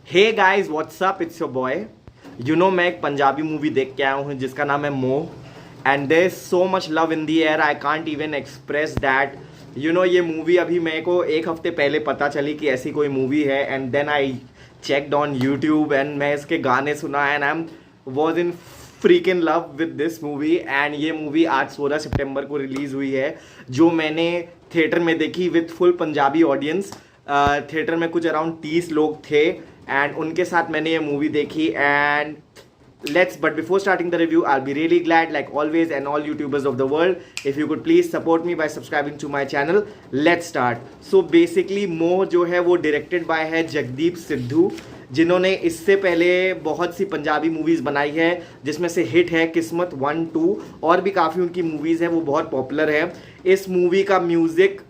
Hey guys what's up, it's your boy. मैं एक Punjabi movie देख के आया हूँ जिसका नाम है Moh. And there is so much love in the air, I can't even express that. ये मूवी अभी मेरे को एक हफ्ते पहले पता चली कि ऐसी कोई मूवी है, and then I checked on YouTube and मैं इसके गाने सुना and I am was in freak in love with this movie. And ये मूवी आज 16 सितंबर को रिलीज़ हुई है, जो मैंने थिएटर में देखी with full Punjabi audience. Theatre में कुछ अराउंड 30 लोग थे एंड उनके साथ मैंने ये मूवी देखी। And but before starting the review, I'll be really glad, like always, and all YouTubers of the world, if you could please support me by subscribing to my channel. Let's start. So basically मोह जो है वो directed by है जगदीप सिद्धू, जिन्होंने इससे पहले बहुत सी Punjabi movies बनाई है, जिसमें से हिट है किस्मत 1, 2 और भी काफ़ी उनकी मूवीज़ हैं, वो बहुत पॉपुलर है। इस मूवी का म्यूज़िक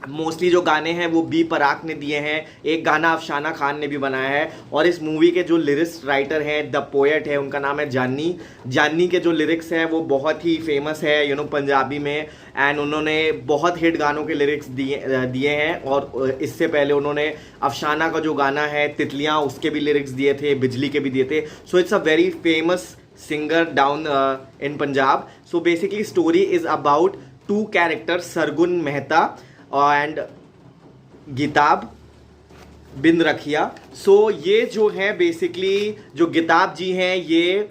मोस्टली जो गाने हैं वो बी पराग ने दिए हैं, एक गाना अफसाना खान ने भी बनाया है। और इस मूवी के जो लिरिक्स राइटर हैं, द पोएट है, उनका नाम है जानी। जानी के जो लिरिक्स हैं वो बहुत ही फेमस है पंजाबी में, एंड उन्होंने बहुत हिट गानों के लिरिक्स दिए हैं। और इससे पहले उन्होंने अफसाना का जो गाना है तितलियाँ, उसके भी लिरिक्स दिए थे, बिजली के भी दिए थे। So it's a very famous singer down in Punjab. So basically story is about 2 characters, Sargun Mehta and गिताब बिन रखिया। सो ये जो है बेसिकली जो गिताब जी हैं, ये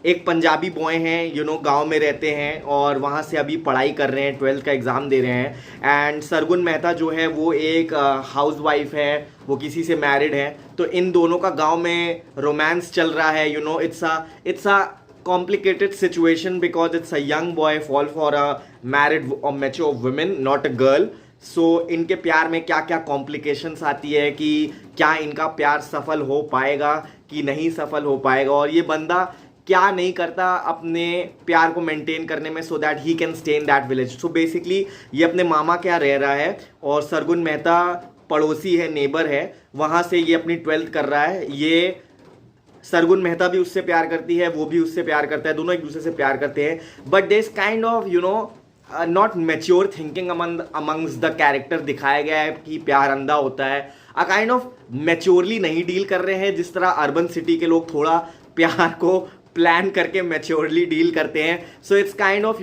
एक पंजाबी बॉय हैं, गांव में रहते हैं और वहाँ से अभी पढ़ाई कर रहे हैं, 12th का एग्ज़ाम दे रहे हैं। एंड सरगुन मेहता जो है वो एक हाउस वाइफ है, वो किसी से मैरिड है। तो इन दोनों का गांव में रोमांस चल रहा है। It's a complicated situation because it's a young boy fall for a married or mature woman, not a girl. So इनके प्यार में क्या क्या कॉम्प्लिकेशंस आती है कि क्या इनका प्यार सफल हो पाएगा कि नहीं सफल हो पाएगा, और ये बंदा क्या नहीं करता अपने प्यार को मेंटेन करने में, so that he can stay in that village. So basically ये अपने मामा क्या रह रहा है और सरगुन मेहता पड़ोसी है, नेबर है, वहाँ से ये अपनी 12th कर रहा है। ये सरगुन मेहता भी उससे प्यार करती है, वो भी उससे प्यार करता है, दोनों एक दूसरे से प्यार करते हैं। But there is kind of not mature thinking amongst the character दिखाया गया है कि प्यार अंधा होता है। अ काइंड ऑफ मैच्योरली नहीं डील कर रहे हैं, जिस तरह अर्बन सिटी के लोग थोड़ा प्यार को प्लान करके मैच्योरली डील करते हैं। सो इट्स काइंड ऑफ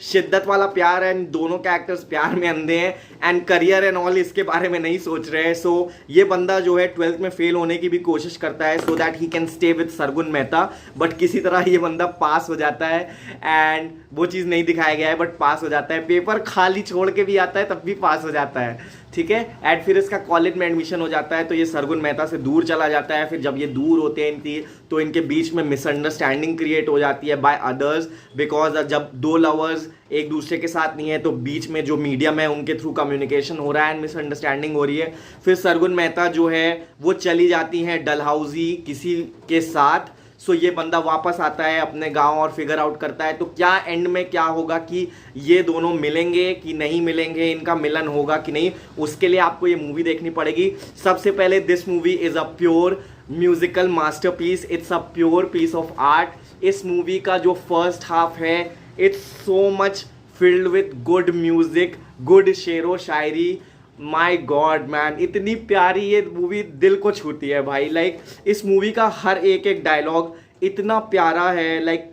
शिद्दत वाला प्यार, एंड दोनों कैरेक्टर्स प्यार में अंधे हैं एंड करियर एंड ऑल इसके बारे में नहीं सोच रहे हैं। सो ये बंदा जो है 12th में फेल होने की भी कोशिश करता है so that he can stay with Sargun Mehta. But किसी तरह ये बंदा पास हो जाता है, एंड वो चीज़ नहीं दिखाया गया है बट पास हो जाता है। पेपर खाली छोड़ के भी आता है तब भी पास हो जाता है, ठीक है। एंड फिर इसका कॉलेज में एडमिशन हो जाता है, तो ये सरगुन मेहता से दूर चला जाता है। फिर जब ये दूर होते हैं तो इनके बीच में मिसअंडरस्टैंडिंग क्रिएट हो जाती है बाय अदर्स, बिकॉज जब 2 लवर्स एक दूसरे के साथ नहीं है तो बीच में जो मीडियम है उनके थ्रू कम्युनिकेशन हो रहा है एंड मिसअंडरस्टैंडिंग हो रही है। फिर सरगुन मेहता जो है वो चली जाती हैं डलहाउसी किसी के साथ। सो ये बंदा वापस आता है अपने गांव और फिगर आउट करता है तो क्या एंड में क्या होगा, कि ये दोनों मिलेंगे कि नहीं मिलेंगे, इनका मिलन होगा कि नहीं, उसके लिए आपको ये मूवी देखनी पड़ेगी। सबसे पहले this movie is a pure musical masterpiece, it's a pure piece of art. इस मूवी का जो फर्स्ट हाफ है, it's so much filled with good music, good शेरो शायरी। माई गॉड मैन, इतनी प्यारी ये मूवी दिल को छूती है भाई। लाइक इस मूवी का हर एक डायलॉग इतना प्यारा है, लाइक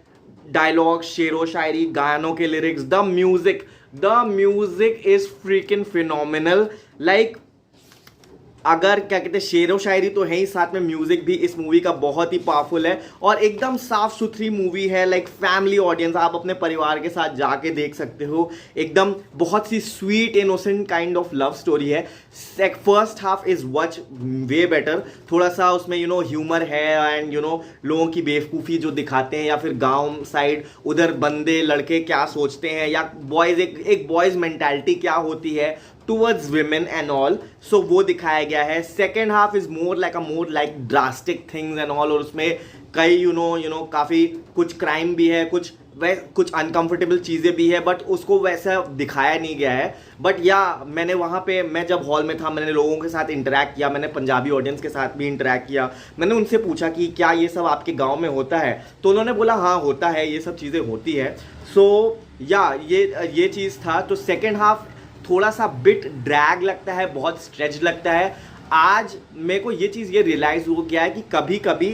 डायलॉग, शेरो शायरी, गानों के lyrics, the music is freaking phenomenal. Like अगर क्या कहते हैं, शेरो शायरी तो है ही, साथ में म्यूजिक भी इस मूवी का बहुत ही पावरफुल है और एकदम साफ सुथरी मूवी है। लाइक फैमिली ऑडियंस, आप अपने परिवार के साथ जाके देख सकते हो। एकदम बहुत सी sweet innocent kind of love story है। फर्स्ट हाफ इज वच वे बेटर, थोड़ा सा उसमें ह्यूमर है एंड लोगों की बेवकूफ़ी जो दिखाते हैं, या फिर गाँव साइड उधर बंदे लड़के क्या सोचते हैं, या बॉयज़ एक बॉयज़ मेंटालिटी क्या होती है टूवर्ड्स विमेन एंड ऑल, सो वो दिखाया गया है। Second half is more like drastic things and all, और उसमें कई काफ़ी कुछ क्राइम भी है, कुछ अनकंफर्टेबल चीज़ें भी है, बट उसको वैसा दिखाया नहीं गया है। बट मैंने वहाँ पे, मैं जब हॉल में था, मैंने लोगों के साथ इंटरेक्ट किया, मैंने पंजाबी ऑडियंस के साथ भी इंटरेक्ट किया। मैंने उनसे पूछा कि क्या ये सब आपके गांव में होता है, तो उन्होंने बोला हाँ होता है, ये सब चीज़ें होती है। सो ये चीज़ था। तो सेकेंड हाफ थोड़ा सा बिट ड्रैग लगता है, बहुत स्ट्रेच लगता है। आज मेरे को ये चीज़ ये रियलाइज़ हो गया है कि कभी कभी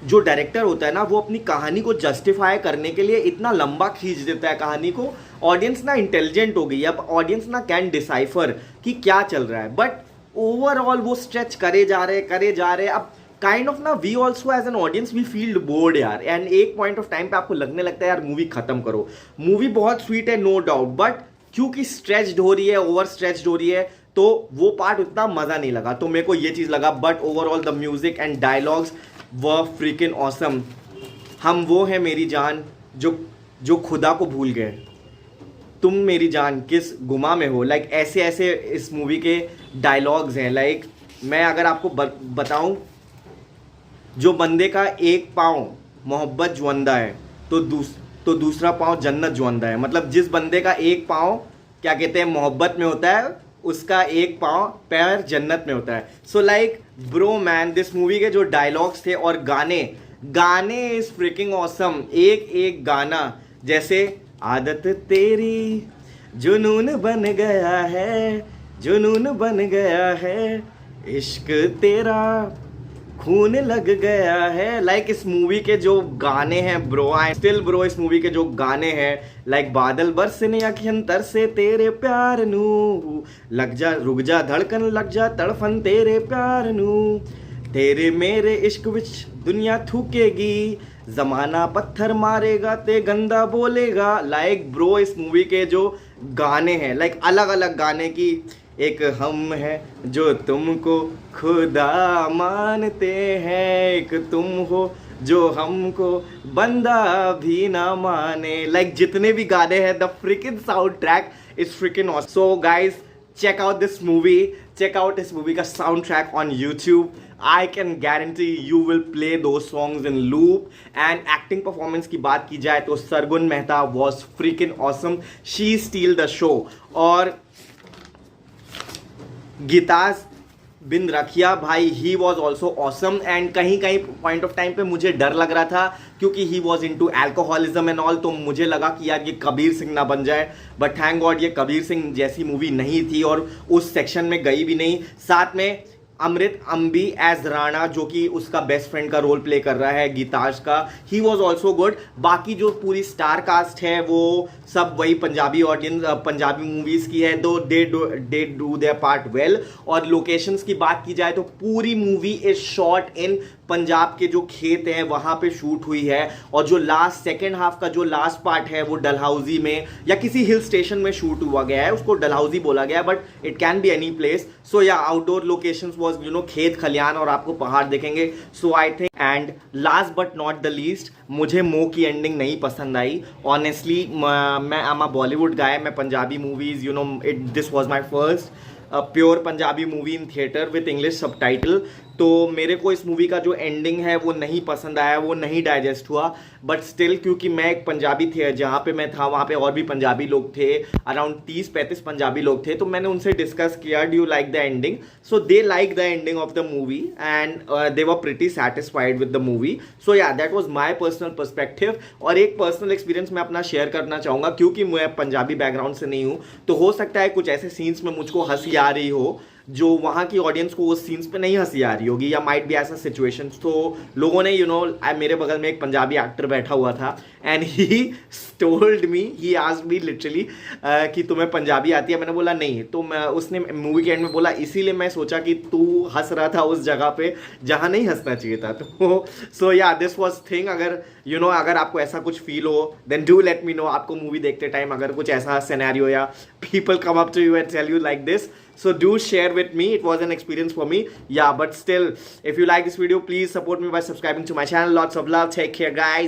जो डायरेक्टर होता है ना, वो अपनी कहानी को जस्टिफाई करने के लिए इतना लंबा खींच देता है कहानी को। ऑडियंस ना इंटेलिजेंट हो गई, अब ऑडियंस ना कैन डिसाइफर कि क्या चल रहा है, बट ओवरऑल वो स्ट्रेच करे जा रहे। अब काइंड ऑफ ना we also as an audience we feel bored यार, एंड एक पॉइंट ऑफ टाइम पे आपको लगने लगता है यार मूवी खत्म करो। मूवी बहुत स्वीट है नो डाउट, बट क्योंकि स्ट्रेच्ड हो रही है, ओवर स्ट्रेच्ड हो रही है, तो वो पार्ट उतना मजा नहीं लगा। तो मेरे को ये चीज लगा, but overall the music and dialogues were freaking awesome. हम वो हैं मेरी जान जो खुदा को भूल गए, तुम मेरी जान किस गुमा में हो। लाइक ऐसे ऐसे इस मूवी के डायलॉग्स हैं। लाइक मैं अगर आपको बताऊं, जो बंदे का एक पाँव मोहब्बत जुअंदा है तो दूसरा पाँव जन्नत जुअंदा है। मतलब जिस बंदे का एक पाँव क्या कहते हैं मोहब्बत में होता है, उसका एक पाँव पैर जन्नत में होता है। So like bro man, this movie के जो डायलॉग्स थे और गाने इज फ्रिकिंग ऑसम। एक एक गाना, जैसे आदत तेरी जुनून बन गया है, इश्क तेरा खून लग गया है। लाइक इस मूवी के जो गाने हैं ब्रो, आई स्टिल ब्रो, इस मूवी के जो गाने हैं, लाइक बादल बरसने अखियंतर से तेरे प्यार नू, लग जा रुक जा धड़कन लग जा तड़फन तेरे प्यार नू, तेरे मेरे इश्क विच दुनिया थूकेगी, जमाना पत्थर मारेगा ते गंदा बोलेगा। लाइक ब्रो इस मूवी के जो गाने हैं, लाइक अलग अलग गाने की, एक हम है जो तुमको खुदा मानते हैं, एक तुम हो जो हमको बंदा भी ना माने। लाइक जितने भी गाने हैं, the fricking sound track is fricking awesome. So guys check out this movie, check out इस मूवी का sound track on YouTube. I can guarantee you will play those songs in loop. And acting performance की बात की जाए तो Sargun Mehta was freaking awesome. She steal the show. और गितास बिन रखिया भाई, he was also awesome. And कहीं कहीं पॉइंट ऑफ टाइम पे मुझे डर लग रहा था, क्योंकि he was into alcoholism and all, तो मुझे लगा कि यार ये कबीर सिंह ना बन जाए। बट थैंक गॉड ये कबीर सिंह जैसी मूवी नहीं थी और उस सेक्शन में गई भी नहीं। साथ में अमृत अम्बी एज राणा, जो कि उसका बेस्ट फ्रेंड का रोल प्ले कर रहा है गीताश का, ही वॉज ऑल्सो गुड। बाकी जो पूरी स्टार कास्ट है वो सब वही पंजाबी ऑडियंस, पंजाबी मूवीज की है, दो they do their part well. और लोकेशंस की बात की जाए तो पूरी movie is shot in Punjab के जो खेत हैं वहां पे शूट हुई है। और जो लास्ट सेकेंड हाफ का जो लास्ट पार्ट है वो डलहौजी में या किसी हिल स्टेशन में शूट हुआ गया है, उसको डलहौजी बोला गया है, but it can be any place. So yeah outdoor locations was खेत खलियान और आपको पहाड़ देखेंगे। So I think, and last but not the least, मुझे मो की एंडिंग नहीं पसंद आई ऑनेस्टली। मैं एम अ बॉलीवुड गाय, मैं Punjabi movies this was my first pure Punjabi movie in theatre with English subtitle. तो मेरे को इस मूवी का जो एंडिंग है वो नहीं पसंद आया, वो नहीं डाइजेस्ट हुआ। बट स्टिल, क्योंकि मैं एक पंजाबी थे, जहाँ पे मैं था वहाँ पे और भी पंजाबी लोग थे, अराउंड 30-35 पंजाबी लोग थे, तो मैंने उनसे डिस्कस किया do you like the ending. So they like the ending of the movie and they were pretty satisfied with the movie. So yeah that was my personal perspective. और एक पर्सनल एक्सपीरियंस मैं अपना share करना चाहूँगा, क्योंकि मैं Punjabi background से नहीं हूँ, तो हो सकता है कुछ ऐसे सीन्स में मुझको हंसी आ रही हो जो वहाँ की ऑडियंस को उस सीन्स पे नहीं हंसी आ रही होगी, या माइट बी ऐसा सिचुएशन। तो लोगों ने मेरे बगल में एक पंजाबी एक्टर बैठा हुआ था and he told me, he asked me literally कि तुम्हें पंजाबी आती है? मैंने बोला नहीं। तो उसने मूवी के एंड में बोला इसीलिए मैं सोचा कि तू हंस रहा था उस जगह पे जहाँ नहीं हंसना चाहिए था। तो सो या दिस वॉज थिंग। अगर अगर आपको ऐसा कुछ फील हो then do let me know. आपको मूवी देखते टाइम अगर कुछ ऐसा सिनेरियो या people come up to you and tell you like this, so do share with me. It was an experience for me. Yeah, but still, if you like this video, please support me by subscribing to my channel. Lots of love. Take care, guys.